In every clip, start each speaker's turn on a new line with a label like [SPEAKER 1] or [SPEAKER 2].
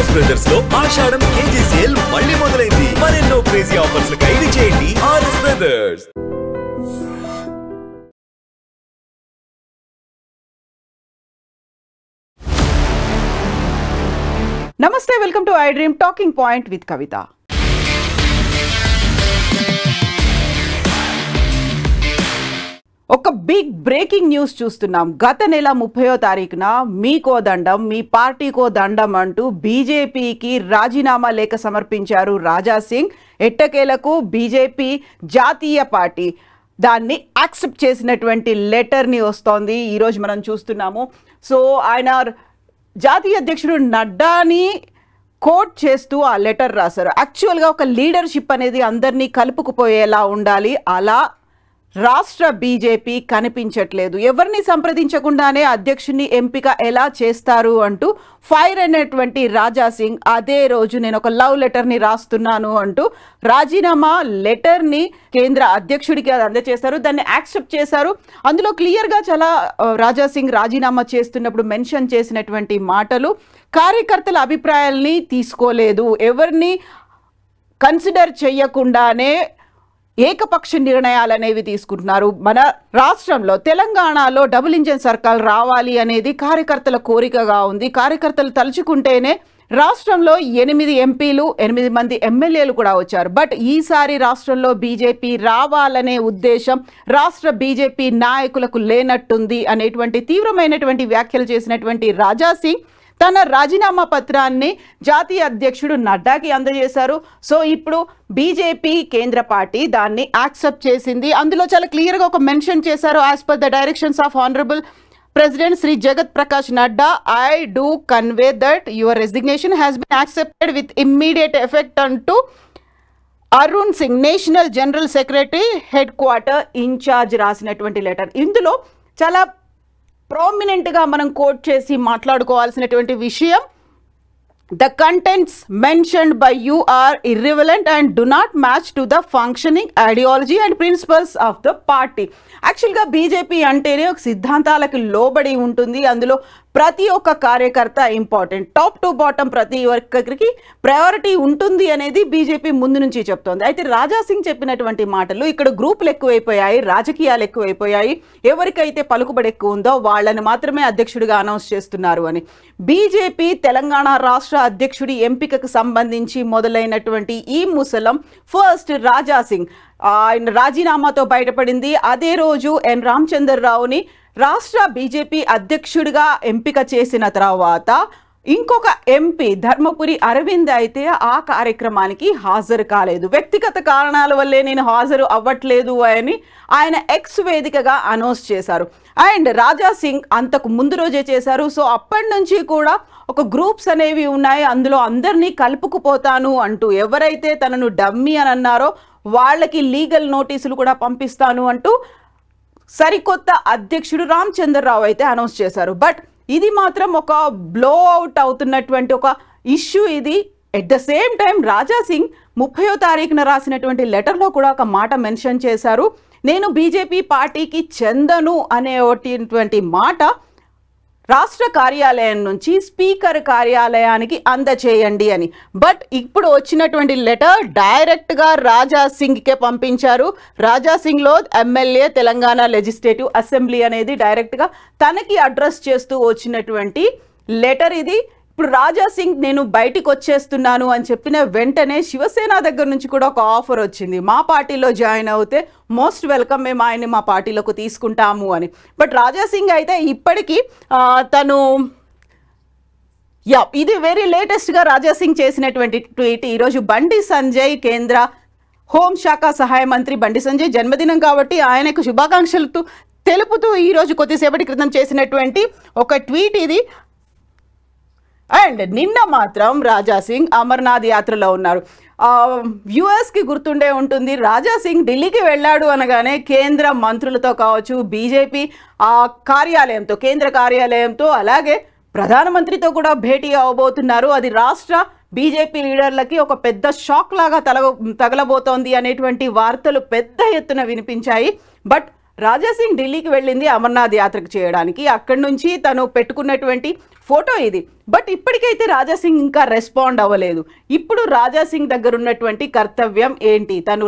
[SPEAKER 1] RS brothers లో ఆషాఢం KG sale మళ్ళీ మొదలైంది. మరెన్నో క్రేజీ ఆఫర్స్ ఖైదీ చేయండి ఆర్ఎస్ బ్రదర్స్.
[SPEAKER 2] నమస్తే, welcome to iDream talking point with Kavitha. ఒక బిగ్ బ్రేకింగ్ న్యూస్ చూస్తున్నాం. గత నెల 30వ తారీఖున మీకో దండం, మీ పార్టీకో దండం అంటూ బీజేపీకి రాజీనామా లేఖ సమర్పించారు రాజా సింగ్. ఎట్టకేలకు బీజేపీ జాతీయ పార్టీ దాన్ని యాక్సెప్ట్ చేసినటువంటి లెటర్ని వస్తోంది. ఈరోజు మనం చూస్తున్నాము. సో ఆయన జాతీయ అధ్యక్షుడు నడ్డాని కోట్ చేస్తూ ఆ లెటర్ రాశారు. యాక్చువల్గా ఒక లీడర్షిప్ అనేది అందరినీ కలుపుకుపోయేలా ఉండాలి. అలా రాష్ట్ర బీజేపీ కనిపించట్లేదు. ఎవరిని సంప్రదించకుండానే అధ్యక్షుని ఎంపిక ఎలా చేస్తారు అంటూ ఫైర్ అయినటువంటి రాజా సింగ్ అదే రోజు నేను ఒక లవ్ లెటర్ని రాస్తున్నాను అంటూ రాజీనామా లెటర్ని కేంద్ర అధ్యక్షుడికి అందజేశారు. దాన్ని యాక్సెప్ట్ చేశారు. అందులో క్లియర్గా చాలా రాజా సింగ్ రాజీనామా చేస్తున్నప్పుడు మెన్షన్ చేసినటువంటి మాటలు, కార్యకర్తల అభిప్రాయాల్ని తీసుకోలేదు, ఎవరిని కన్సిడర్ చేయకుండానే ఏకపక్ష నిర్ణయాలు అనేవి తీసుకుంటున్నారు. మన రాష్ట్రంలో తెలంగాణలో డబుల్ ఇంజన్ సర్కార్ రావాలి అనేది కార్యకర్తల కోరికగా ఉంది. కార్యకర్తలు తలుచుకుంటేనే రాష్ట్రంలో 8 ఎంపీలు 8 మంది ఎమ్మెల్యేలు కూడా వచ్చారు. బట్ ఈసారి రాష్ట్రంలో బీజేపీ రావాలనే ఉద్దేశం రాష్ట్ర బీజేపీ నాయకులకు లేనట్టుంది అనేటువంటి తీవ్రమైనటువంటి వ్యాఖ్యలు చేసినటువంటి రాజా సింగ్ తన రాజీనామా పత్రాన్ని జాతీయ అధ్యక్షుడు నడ్డాకి అందజేశారు. సో ఇప్పుడు బీజేపీ కేంద్ర పార్టీ దాన్ని యాక్సెప్ట్ చేసింది. అందులో చాలా క్లియర్గా ఒక మెన్షన్ చేశారు. As per the directions of honourable president Shri Jagat Prakash Nadda, I do convey that your resignation has been accepted with immediate effect అంటూ Arun Singh, national general secretary, headquarter in charge రాసినటువంటి లెటర్. ఇందులో చాలా ప్రామినెంట్గా మనం కోట్ చేసి మాట్లాడుకోవాల్సినటువంటి విషయం, the contents mentioned by you are irrelevant and do not match to the functioning ideology and principles of the party. యాక్చువల్గా బీజేపీ అంటేనే ఒక సిద్ధాంతాలకు లోబడి ఉంటుంది. అందులో ప్రతి ఒక్క కార్యకర్త ఇంపార్టెంట్, టాప్ టు బాటమ్ ప్రతి ఒక్కరికి ప్రయారిటీ ఉంటుంది అనేది బీజేపీ ముందు నుంచి చెప్తోంది. అయితే రాజా సింగ్ చెప్పినటువంటి మాటలు, ఇక్కడ గ్రూపులు ఎక్కువైపోయాయి, రాజకీయాలు ఎక్కువైపోయాయి, ఎవరికైతే పలుకుబడి ఎక్కువ ఉందో వాళ్ళని మాత్రమే అధ్యక్షుడిగా అనౌన్స్ చేస్తున్నారు అని. బీజేపీ తెలంగాణ రాష్ట్ర అధ్యక్షుడి ఎంపికకు సంబంధించి మొదలైనటువంటి ఈ ముసలం ఫస్ట్ రాజా సింగ్ ఆయన రాజీనామాతో బయటపడింది. అదే రోజు ఎన్ రామచంద్రరావుని రాష్ట్ర బీజేపీ అధ్యక్షుడిగా ఎంపిక చేసిన తర్వాత ఇంకొక ఎంపీ ధర్మపురి అరవింద్ అయితే ఆ కార్యక్రమానికి హాజరు కాలేదు. వ్యక్తిగత కారణాల వల్లే నేను హాజరు అవ్వట్లేదు అని ఆయన ఎక్స్ వేదికగా అనౌన్స్ చేశారు. అండ్ రాజా సింగ్ అంతకు ముందు రోజే చేశారు. సో అప్పటి నుంచి కూడా ఒక గ్రూప్స్ అనేవి ఉన్నాయి, అందులో అందరినీ కలుపుకుపోతాను అంటూ ఎవరైతే తనను డమ్మీ అని అన్నారో వాళ్ళకి లీగల్ నోటీసులు కూడా పంపిస్తాను అంటూ సరికొత్త అధ్యక్షుడు రామచంద్రరావు అయితే అనౌన్స్ చేశారు. బట్ ఇది మాత్రం ఒక బ్లో అవుట్ అవుతున్నటువంటి ఒక ఇష్యూ ఇది. At the same time Raja Singh 30వ తారీఖున రాసినటువంటి లెటర్లో కూడా ఒక మాట మెన్షన్ చేశారు, నేను బీజేపీ పార్టీకి చెందను అనేటువంటి మాట రాష్ట్ర కార్యాలయం నుంచి స్పీకర్ కార్యాలయానికి అందచేయండి అని. బట్ ఇప్పుడు వచ్చినటువంటి లెటర్ డైరెక్ట్గా రాజా సింగ్కే పంపించారు. రాజా సింగ్లో ఎమ్మెల్యే, తెలంగాణ లెజిస్లేటివ్ అసెంబ్లీ అనేది డైరెక్ట్గా తనకి అడ్రస్ చేస్తూ వచ్చినటువంటి లెటర్ ఇది. ఇప్పుడు రాజా సింగ్ నేను బయటికి వచ్చేస్తున్నాను అని చెప్పిన వెంటనే శివసేన దగ్గర నుంచి కూడా ఒక ఆఫర్ వచ్చింది, మా పార్టీలో జాయిన్ అవుతే మోస్ట్ వెల్కమ్, మేము ఆయన్ని మా పార్టీలోకి తీసుకుంటాము అని. బట్ రాజా సింగ్ అయితే ఇప్పటికీ తను ఇది వెరీ లేటెస్ట్గా రాజా సింగ్ చేసినటువంటి ట్వీట్. ఈరోజు బండి సంజయ్, కేంద్ర హోంశాఖ సహాయ మంత్రి బండి సంజయ్ జన్మదినం కాబట్టి ఆయనకు శుభాకాంక్షలు తెలుపుతూ ఈరోజు కొద్దిసేపటి క్రితం చేసినటువంటి ఒక ట్వీట్ ఇది. అండ్ నిన్న మాత్రం రాజా సింగ్ అమర్నాథ్ యాత్రలో ఉన్నారు. వ్యూవర్స్కి గుర్తుండే ఉంటుంది, రాజా సింగ్ ఢిల్లీకి వెళ్ళాడు అనగానే కేంద్ర మంత్రులతో కావచ్చు, బీజేపీ కార్యాలయంతో, కేంద్ర కార్యాలయంతో, అలాగే ప్రధానమంత్రితో కూడా భేటీ అవ్వబోతున్నారు. అది రాష్ట్ర బీజేపీ లీడర్లకి ఒక పెద్ద షాక్ లాగా తగలబోతోంది అనేటువంటి వార్తలు పెద్ద ఎత్తున వినిపించాయి. బట్ రాజా సింగ్ ఢిల్లీకి వెళ్ళింది అమర్నాథ్ యాత్రకు చేయడానికి. అక్కడి నుంచి తను పెట్టుకున్నటువంటి ఫోటో ఇది. బట్ ఇప్పటికైతే రాజా సింగ్ ఇంకా రెస్పాండ్ అవ్వలేదు. ఇప్పుడు రాజా సింగ్ దగ్గర ఉన్నటువంటి కర్తవ్యం ఏంటి? తను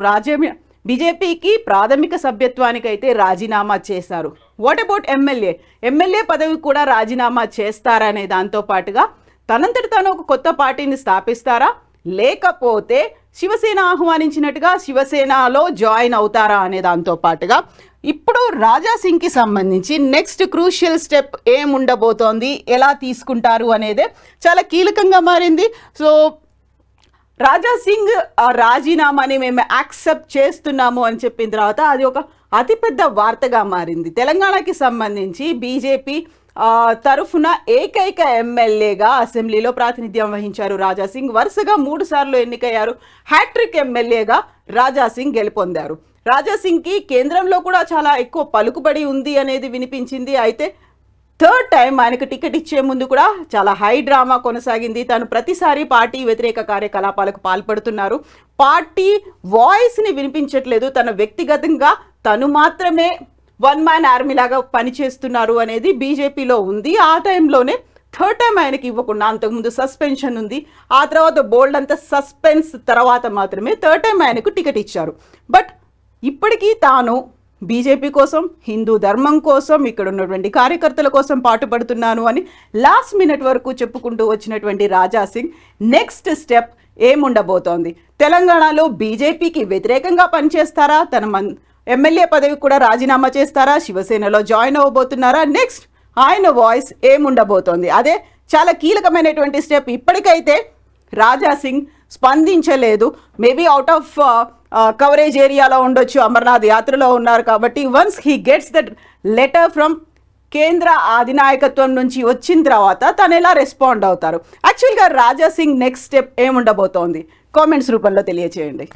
[SPEAKER 2] బీజేపీకి ప్రాథమిక సభ్యత్వానికి అయితే రాజీనామా చేశారు. వాట్ అబౌట్ ఎమ్మెల్యే పదవి కూడా రాజీనామా చేస్తారనే దాంతో పాటుగా తనంతటి తాను ఒక కొత్త పార్టీని స్థాపిస్తారా, లేకపోతే శివసేన ఆహ్వానించినట్టుగా శివసేనలో జాయిన్ అవుతారా అనే దాంతో పాటుగా ఇప్పుడు రాజా సింగ్కి సంబంధించి నెక్స్ట్ క్రూషియల్ స్టెప్ ఏముండబోతోంది, ఎలా తీసుకుంటారు అనేదే చాలా కీలకంగా మారింది. సో రాజా సింగ్ రాజీనామాని మేము యాక్సెప్ట్ చేస్తున్నాము అని చెప్పిన తర్వాత అది ఒక అతిపెద్ద వార్తగా మారింది. తెలంగాణకి సంబంధించి బీజేపీ తరఫున ఏకైక ఎమ్మెల్యేగా అసెంబ్లీలో ప్రాతినిధ్యం వహించారు రాజా సింగ్. వరుసగా 3 సార్లు ఎన్నికయ్యారు. హ్యాట్రిక్ ఎమ్మెల్యేగా రాజా సింగ్ గెలుపొందారు. రాజా సింగ్కి కేంద్రంలో కూడా చాలా ఎక్కువ పలుకుబడి ఉంది అనేది వినిపించింది. అయితే థర్డ్ టైం ఆయనకు టికెట్ ఇచ్చే ముందు కూడా చాలా హై డ్రామా కొనసాగింది. తను ప్రతిసారి పార్టీ వ్యతిరేక కార్యకలాపాలకు పాల్పడుతున్నారు, పార్టీ వాయిస్ని వినిపించట్లేదు, తన వ్యక్తిగతంగా తను మాత్రమే వన్ మ్యాన్ ఆర్మీ లాగా పనిచేస్తున్నారు అనేది బీజేపీలో ఉంది. ఆ టైంలోనే థర్డ్ టైం ఆయనకి ఇవ్వకుండా, అంతకుముందు సస్పెన్షన్ ఉంది, ఆ తర్వాత బోల్డ్ అంతా సస్పెన్స్ తర్వాత మాత్రమే థర్డ్ టైం ఆయనకు టికెట్ ఇచ్చారు. బట్ ఇప్పటికీ తాను బీజేపీ కోసం, హిందూ ధర్మం కోసం, ఇక్కడ ఉన్నటువంటి కార్యకర్తల కోసం పాటుపడుతున్నాను అని లాస్ట్ మినిట్ వరకు చెప్పుకుంటూ వచ్చినటువంటి రాజా సింగ్ నెక్స్ట్ స్టెప్ ఏముండబోతోంది? తెలంగాణలో బీజేపీకి వ్యతిరేకంగా పనిచేస్తారా? తన ఎమ్మెల్యే పదవి కూడా రాజీనామా చేస్తారా? శివసేనలో జాయిన్ అవ్వబోతున్నారా? నెక్స్ట్ ఆయన వాయిస్ ఏముండబోతోంది? అదే చాలా కీలకమైనటువంటి స్టెప్. ఇప్పటికైతే రాజా సింగ్ స్పందించలేదు. మేబీ అవుట్ ఆఫ్ కవరేజ్ ఏరియాలో ఉండొచ్చు, అమర్నాథ్ యాత్రలో ఉన్నారు కాబట్టి once he gets that letter from కేంద్ర అధినాయకత్వం నుంచి వచ్చిన తర్వాత తను ఎలా రెస్పాండ్ అవుతారు? యాక్చువల్గా Raja Singh next step ఏముండబోతోంది? Comments రూపంలో తెలియచేయండి.